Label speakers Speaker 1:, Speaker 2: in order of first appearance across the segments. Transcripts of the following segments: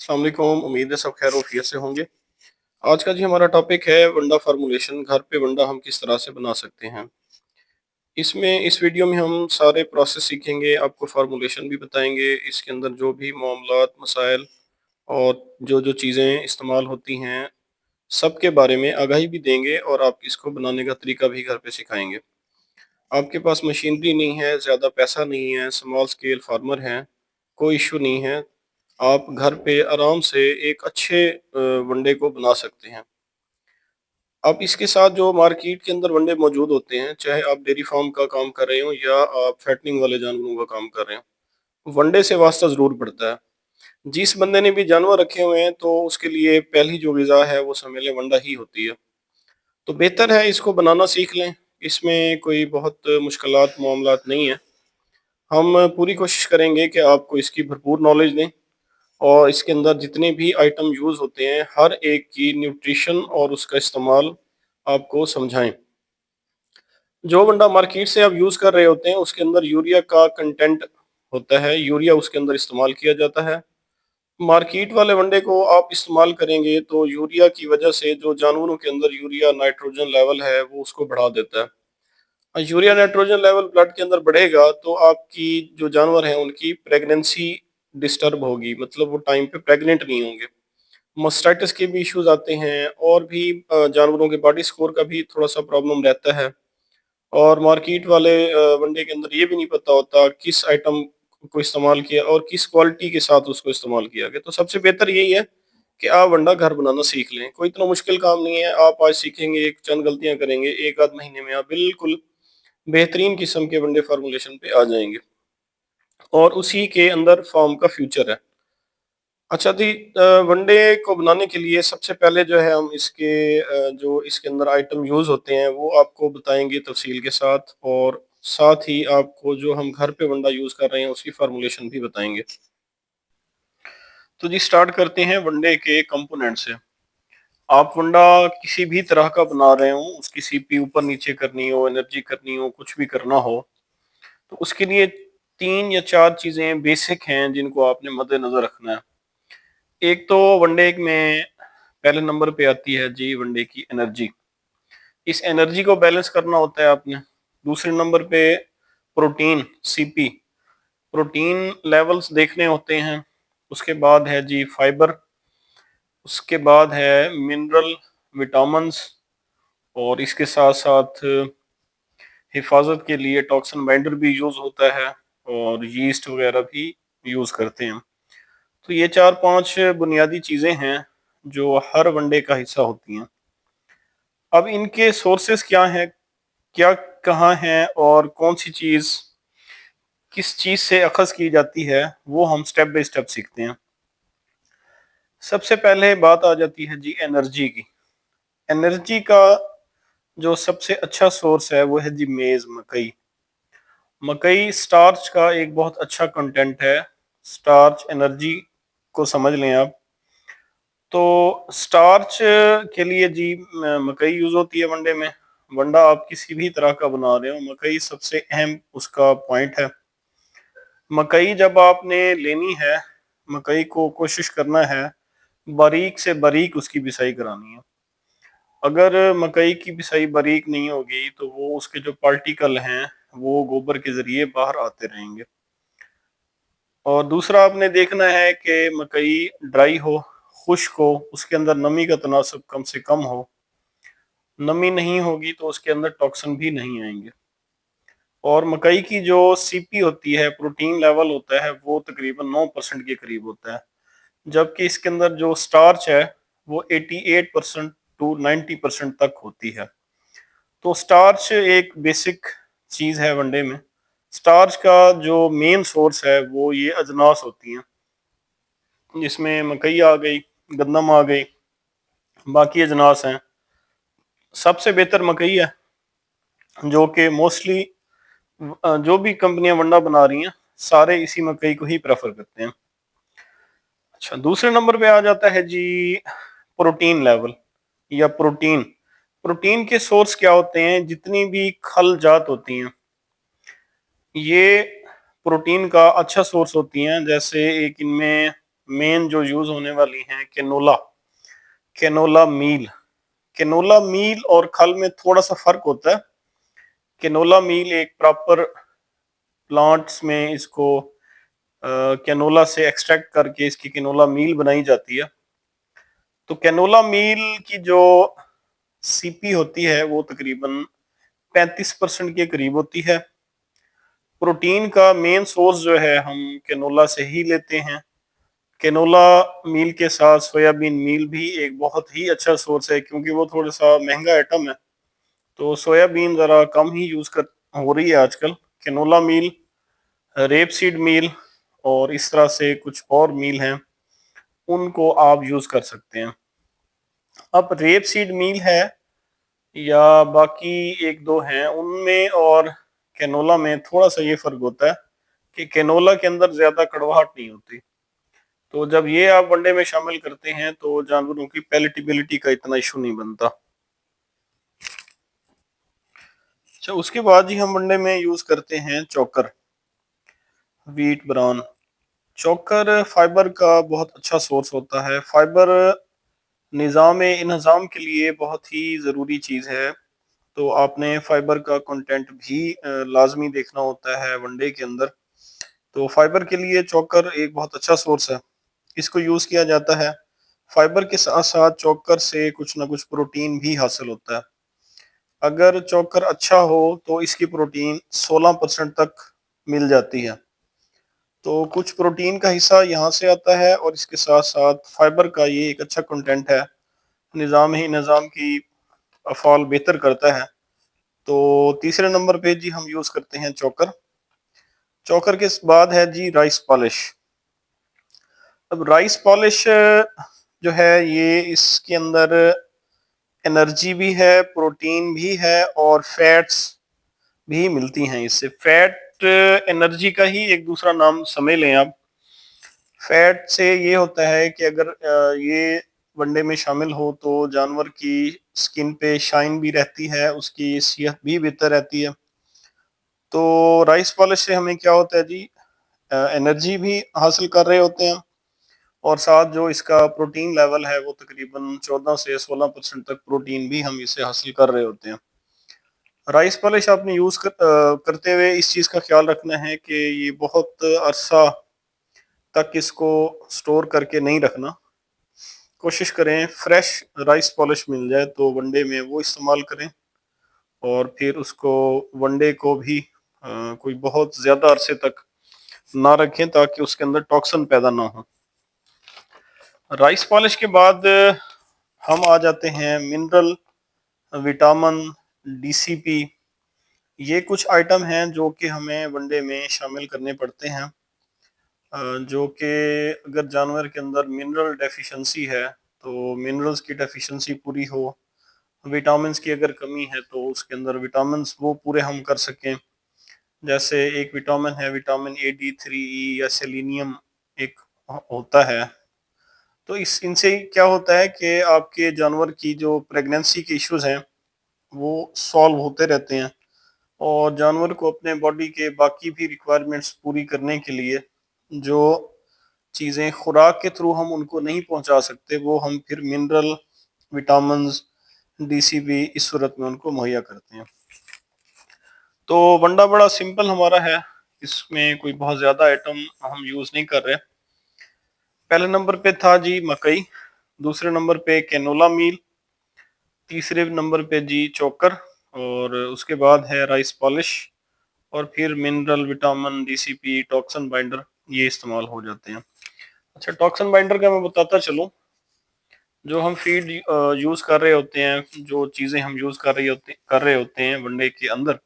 Speaker 1: अस्सलाम वालेकुम। उम्मीद है सब खैर वफियत से होंगे। आज का जी हमारा टॉपिक है वंडा फार्मूलेशन। घर पे वंडा हम किस तरह से बना सकते हैं। इस वीडियो में हम सारे प्रोसेस सीखेंगे, आपको फार्मूलेशन भी बताएंगे, इसके अंदर जो भी मामलात मसाइल और जो जो चीज़ें इस्तेमाल होती हैं सब के बारे में आगाही भी देंगे और आप इसको बनाने का तरीका भी घर पे सिखाएंगे। आपके पास मशीनरी नहीं है, ज़्यादा पैसा नहीं है, स्मॉल स्केल फार्मर हैं, कोई इशू नहीं है। आप घर पे आराम से एक अच्छे वनडे को बना सकते हैं। अब इसके साथ जो मार्केट के अंदर वनडे मौजूद होते हैं, चाहे आप डेयरी फार्म का काम कर रहे हो या आप फैटनिंग वाले जानवरों का काम कर रहे हो, वनडे से वास्ता ज़रूर पड़ता है। जिस बंदे ने भी जानवर रखे हुए हैं तो उसके लिए पहली जो ग़िज़ा है वो समझ लें वंडा ही होती है। तो बेहतर है इसको बनाना सीख लें। इसमें कोई बहुत मुश्किलात मामलात नहीं है। हम पूरी कोशिश करेंगे कि आपको इसकी भरपूर नॉलेज दें और इसके अंदर जितने भी आइटम यूज़ होते हैं हर एक की न्यूट्रिशन और उसका इस्तेमाल आपको समझाएं। जो वंडा मार्केट से आप यूज़ कर रहे होते हैं उसके अंदर यूरिया का कंटेंट होता है, यूरिया उसके अंदर इस्तेमाल किया जाता है। मार्केट वाले वनडे को आप इस्तेमाल करेंगे तो यूरिया की वजह से जो जानवरों के अंदर यूरिया नाइट्रोजन लेवल है वो उसको बढ़ा देता है। यूरिया नाइट्रोजन लेवल ब्लड के अंदर बढ़ेगा तो आपकी जो जानवर हैं उनकी प्रेगनेंसी डिस्टर्ब होगी, मतलब वो टाइम पे प्रेग्नेंट नहीं होंगे। मास्टाइटिस के भी इश्यूज आते हैं और भी जानवरों के बॉडी स्कोर का भी थोड़ा सा प्रॉब्लम रहता है। और मार्केट वाले वनडे के अंदर ये भी नहीं पता होता किस आइटम को इस्तेमाल किया और किस क्वालिटी के साथ उसको इस्तेमाल किया गया। तो सबसे बेहतर यही है कि आप वंडा घर बनाना सीख लें। कोई इतना मुश्किल काम नहीं है, आप आज सीखेंगे, एक चंद गलतियां करेंगे, एक आध महीने में आप बिल्कुल बेहतरीन किस्म के वनडे फार्मूलेशन पे आ जाएंगे और उसी के अंदर फॉर्म का फ्यूचर है। अच्छा जी, वनडे को बनाने के लिए सबसे पहले जो है हम इसके जो इसके अंदर आइटम यूज़ होते हैं वो आपको बताएंगे तफसील के साथ, और साथ ही आपको जो हम घर पे वनडा यूज़ कर रहे हैं उसकी फार्मूलेशन भी बताएंगे। तो जी स्टार्ट करते हैं वनडे के कंपोनेंट से। आप वनडा किसी भी तरह का बना रहे हो, उसकी सीपी ऊपर नीचे करनी हो, एनर्जी करनी हो, कुछ भी करना हो, तो उसके लिए 3 या 4 चीज़ें बेसिक हैं जिनको आपने मद्देनजर रखना है। एक तो वनडे में पहले नंबर पे आती है जी वनडे की एनर्जी। इस एनर्जी को बैलेंस करना होता है आपने। दूसरे नंबर पे प्रोटीन सीपी, प्रोटीन लेवल्स देखने होते हैं। उसके बाद है जी फाइबर, उसके बाद है मिनरल विटामिन्स, और इसके साथ साथ हिफाजत के लिए टॉक्सिन बाइंडर भी यूज़ होता है और यीस्ट वगैरह भी यूज़ करते हैं। तो ये 4-5 बुनियादी चीज़ें हैं जो हर वनडे का हिस्सा होती हैं। अब इनके सोर्सेस क्या हैं, क्या कहाँ हैं और कौन सी चीज़ किस चीज़ से अखज़ की जाती है, वो हम स्टेप बाय स्टेप सीखते हैं। सबसे पहले बात आ जाती है जी एनर्जी की। एनर्जी का जो सबसे अच्छा सोर्स है वो है जी मेज़, मकई। मकई स्टार्च का एक बहुत अच्छा कंटेंट है। स्टार्च एनर्जी को समझ लें आप। तो स्टार्च के लिए जी मकई यूज़ होती है वनडे में। वनडा आप किसी भी तरह का बना रहे हो, मकई सबसे अहम उसका पॉइंट है। मकई जब आपने लेनी है, मकई को कोशिश करना है बारीक से बारीक उसकी पिसाई करानी है। अगर मकई की पिसाई बारीक नहीं होगी तो वो उसके जो पार्टिकल हैं वो गोबर के ज़रिए बाहर आते रहेंगे। और दूसरा आपने देखना है कि मकई ड्राई हो, खुश्क हो, उसके अंदर नमी का तनासब कम से कम हो। नमी नहीं होगी तो उसके अंदर टॉक्सिन भी नहीं आएंगे। और मकई की जो सीपी होती है, प्रोटीन लेवल होता है, वो तकरीबन 9% के करीब होता है, जबकि इसके अंदर जो स्टार्च है वो 88% टू 90% तक होती है। तो स्टार्च एक बेसिक चीज़ है वनडे में। स्टार्च का जो मेन सोर्स है वो ये अजनास होती हैं, जिसमें मकई आ गई, गंदम आ गई, बाकी अजनास हैं। सबसे बेहतर मकई है, जो कि मोस्टली जो भी कंपनियां वंडा बना रही हैं सारे इसी मकई को ही प्रेफर करते हैं। अच्छा, दूसरे नंबर पे आ जाता है जी प्रोटीन लेवल या प्रोटीन। प्रोटीन के सोर्स क्या होते हैं, जितनी भी खल जात होती हैं ये प्रोटीन का अच्छा सोर्स होती हैं। जैसे एक इनमें मेन जो यूज होने वाली हैं कैनोला, कैनोला मील। कैनोला मील और खल में थोड़ा सा फर्क होता है। कैनोला मील एक प्रॉपर प्लांट्स में इसको कैनोला से एक्सट्रैक्ट करके इसकी कैनोला मील बनाई जाती है। तो कैनोला मील की जो सीपी होती है वो तकरीबन 35% के करीब होती है। प्रोटीन का मेन सोर्स जो है हम कैनोला से ही लेते हैं। कैनोला मील के साथ सोयाबीन मील भी एक बहुत ही अच्छा सोर्स है, क्योंकि वो थोड़ा सा महंगा आइटम है। तो सोयाबीन ज़रा कम ही यूज़ कर हो रही है आजकल। कैनोला मील, रेप सीड मील और इस तरह से कुछ और मील हैं, उनको आप यूज़ कर सकते हैं। अब रेप सीड मील है या बाकी एक दो हैं, उनमें और कैनोला में थोड़ा सा ये फर्क होता है कि कैनोला के अंदर ज़्यादा कड़वाहट नहीं होती। तो जब ये आप वनडे में शामिल करते हैं तो जानवरों की पैलेटेबिलिटी का इतना इशू नहीं बनता। अच्छा, उसके बाद ही हम वनडे में यूज करते हैं चोकर, व्हीट ब्राउन। चोकर फाइबर का बहुत अच्छा सोर्स होता है। फाइबर निज़ाम इंहज़ाम के लिए बहुत ही ज़रूरी चीज़ है। तो आपने फाइबर का कंटेंट भी लाजमी देखना होता है वनडे के अंदर। तो फाइबर के लिए चोकर एक बहुत अच्छा सोर्स है, इसको यूज़ किया जाता है। फाइबर के साथ साथ चोकर से कुछ ना कुछ प्रोटीन भी हासिल होता है। अगर चोकर अच्छा हो तो इसकी प्रोटीन 16% तक मिल जाती है। तो कुछ प्रोटीन का हिस्सा यहाँ से आता है और इसके साथ साथ फाइबर का ये एक अच्छा कंटेंट है, निज़ाम की अफ़ाल बेहतर करता है। तो तीसरे नंबर पे जी हम यूज़ करते हैं चोकर। चोकर के बाद है जी राइस पॉलिश। अब राइस पॉलिश जो है ये इसके अंदर एनर्जी भी है, प्रोटीन भी है और फैट्स भी मिलती हैं इससे। फैट एनर्जी का ही एक दूसरा नाम समझ लें आप। फैट से ये होता है कि अगर ये वनडे में शामिल हो तो जानवर की स्किन पे शाइन भी रहती है, उसकी सेहत भी बेहतर रहती है। तो राइस पॉलिश से हमें क्या होता है जी, एनर्जी भी हासिल कर रहे होते हैं और साथ जो इसका प्रोटीन लेवल है वो तकरीबन 14 से 16% तक प्रोटीन भी हम इसे हासिल कर रहे होते हैं। राइस पॉलिश आपने करते हुए इस चीज़ का ख्याल रखना है कि ये बहुत अरसा तक इसको स्टोर करके नहीं रखना। कोशिश करें फ्रेश राइस पॉलिश मिल जाए तो वनडे में वो इस्तेमाल करें, और फिर उसको वनडे को भी कोई बहुत ज़्यादा अरसे तक ना रखें ताकि उसके अंदर टॉक्सिन पैदा ना हो। राइस पॉलिश के बाद हम आ जाते हैं मिनरल, विटामिन, डीसीपी। ये कुछ आइटम हैं जो कि हमें वनडे में शामिल करने पड़ते हैं। जो कि अगर जानवर के अंदर मिनरल डेफिशिएंसी है तो मिनरल्स की डेफिशिएंसी पूरी हो, विटामिन्स की अगर कमी है तो उसके अंदर विटामिन्स वो पूरे हम कर सकें। जैसे एक विटामिन है विटामिन A D3E या सेलेनियम एक होता है। तो इस इनसे क्या होता है कि आपके जानवर की जो प्रेगनेंसी के इश्यूज हैं वो सॉल्व होते रहते हैं, और जानवर को अपने बॉडी के बाकी भी रिक्वायरमेंट्स पूरी करने के लिए जो चीज़ें खुराक के थ्रू हम उनको नहीं पहुंचा सकते वो हम फिर मिनरल, विटामिन्स, डीसीबी इस सूरत में उनको मुहैया करते हैं। तो वंडा बड़ा सिंपल हमारा है, इसमें कोई बहुत ज़्यादा आइटम हम यूज़ नहीं कर रहे। पहले नंबर पे था जी मकई, दूसरे नंबर पे कैनोला मील, तीसरे नंबर पे जी चोकर, और उसके बाद है राइस पॉलिश, और फिर mineral, vitamin, DCP, toxin binder ये इस्तेमाल हो जाते हैं। अच्छा, टॉक्सिन बाइंडर का मैं बताता चलूँ। जो हम फीड यूज़ कर रहे होते हैं, जो चीज़ें हम यूज़ कर रहे होते हैं वनडे के अंदर,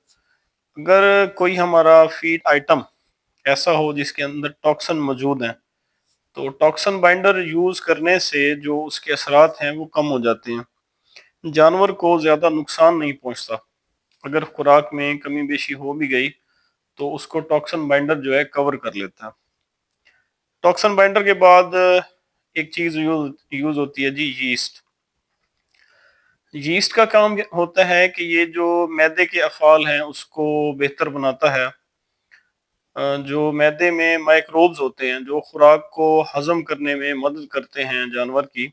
Speaker 1: अगर कोई हमारा फीड आइटम ऐसा हो जिसके अंदर टॉक्सिन मौजूद हैं तो टॉक्सिन बाइंडर यूज़ करने से जो उसके असरात हैं वो कम हो जाते हैं। जानवर को ज़्यादा नुकसान नहीं पहुंचता। अगर खुराक में कमी बेशी हो भी गई तो उसको टॉक्सिन बाइंडर जो है कवर कर लेता है। टॉक्सिन बाइंडर के बाद एक चीज़ यूज़ होती है जी, यीस्ट। यीस्ट का काम होता है कि ये जो मैदे के अफ़ाल हैं उसको बेहतर बनाता है। जो मैदे में माइक्रोब्स होते हैं जो खुराक को हजम करने में मदद करते हैं जानवर की,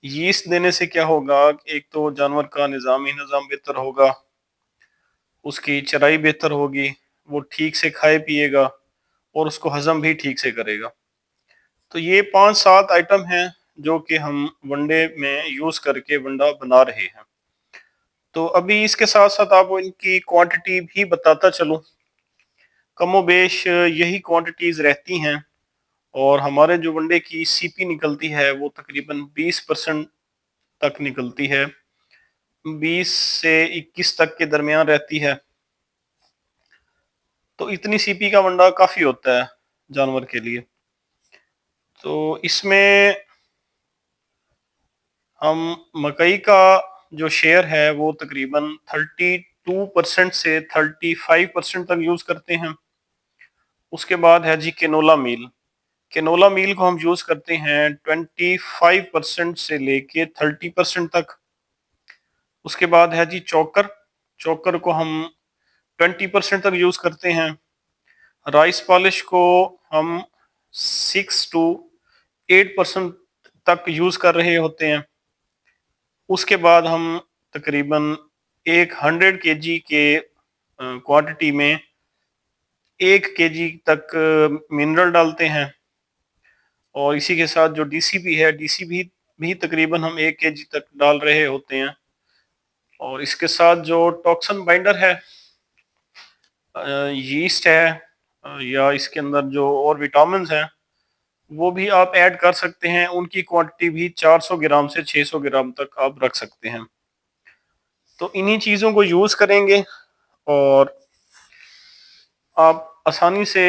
Speaker 1: यीस्ट देने से क्या होगा, एक तो जानवर का निज़ामी निज़ाम बेहतर होगा, उसकी चराई बेहतर होगी, वो ठीक से खाए पिएगा और उसको हजम भी ठीक से करेगा। तो ये 5-7 आइटम हैं जो कि हम वनडे में यूज़ करके वंडा बना रहे हैं। तो अभी इसके साथ साथ आपको इनकी क्वांटिटी भी बताता चलूँ। कमोबेश यही क्वांटिटीज़ रहती हैं और हमारे जो वनडे की सीपी निकलती है वो तकरीबन 20% तक निकलती है, 20 से 21 तक के दरमियान रहती है। तो इतनी सीपी का वंडा काफ़ी होता है जानवर के लिए। तो इसमें हम मकई का जो शेयर है वो तकरीबन 32% से 35% तक यूज़ करते हैं। उसके बाद है जी केनोला मील। केनोला मील को हम यूज़ करते हैं 25% से लेके 30% तक। उसके बाद है जी चोकर। चोकर को हम 20% तक यूज़ करते हैं। राइस पॉलिश को हम 6 to 8% तक यूज़ कर रहे होते हैं। उसके बाद हम तकरीबन एक 100 kg के क्वांटिटी में 1 kg तक मिनरल डालते हैं। और इसी के साथ जो डीसीपी है, डीसीपी भी तकरीबन हम 1 kg तक डाल रहे होते हैं। और इसके साथ जो टॉक्सन बाइंडर है, यीस्ट है, या इसके अंदर जो और विटामिन हैं वो भी आप ऐड कर सकते हैं। उनकी क्वांटिटी भी 400 ग्राम से 600 ग्राम तक आप रख सकते हैं। तो इन्हीं चीज़ों को यूज़ करेंगे और आप आसानी से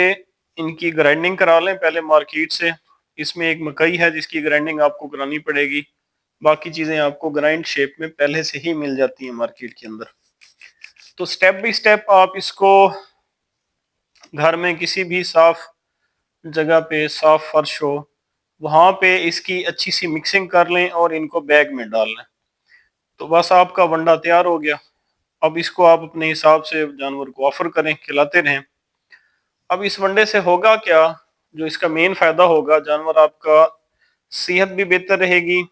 Speaker 1: इनकी ग्राइंडिंग करा लें पहले मार्केट से। इसमें एक मकई है जिसकी ग्राइंडिंग आपको करानी पड़ेगी, बाकी चीज़ें आपको ग्राइंड शेप में पहले से ही मिल जाती हैं मार्केट के अंदर। तो स्टेप बाय स्टेप आप इसको घर में किसी भी साफ जगह पे, साफ फर्श हो, वहाँ पे इसकी अच्छी सी मिक्सिंग कर लें और इनको बैग में डाल लें। तो बस आपका वंडा तैयार हो गया। अब इसको आप अपने हिसाब से जानवर को ऑफर करें, खिलाते रहें। अब इस वनडे से होगा क्या, जो इसका मेन फायदा होगा, जानवर आपका सेहत भी बेहतर रहेगी,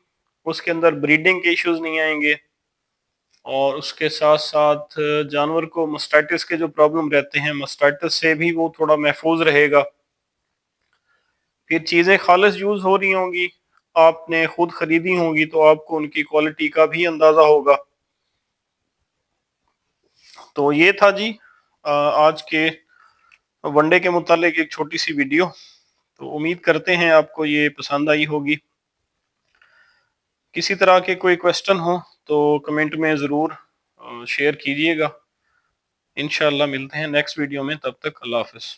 Speaker 1: उसके अंदर ब्रीडिंग के इश्यूज नहीं आएंगे और उसके साथ साथ जानवर को मस्टाइटिस के जो प्रॉब्लम रहते हैं, मस्टाइटिस से भी वो थोड़ा महफूज रहेगा। फिर चीज़ें खालिस यूज़ हो रही होंगी, आपने खुद खरीदी होंगी तो आपको उनकी क्वालिटी का भी अंदाज़ा होगा। तो ये था जी आज के वनडे के मुतालिक एक छोटी सी वीडियो। तो उम्मीद करते हैं आपको ये पसंद आई होगी। किसी तरह के कोई क्वेश्चन हो तो कमेंट में ज़रूर शेयर कीजिएगा। इंशाल्लाह मिलते हैं नेक्स्ट वीडियो में, तब तक अल्लाह हाफ़िज़।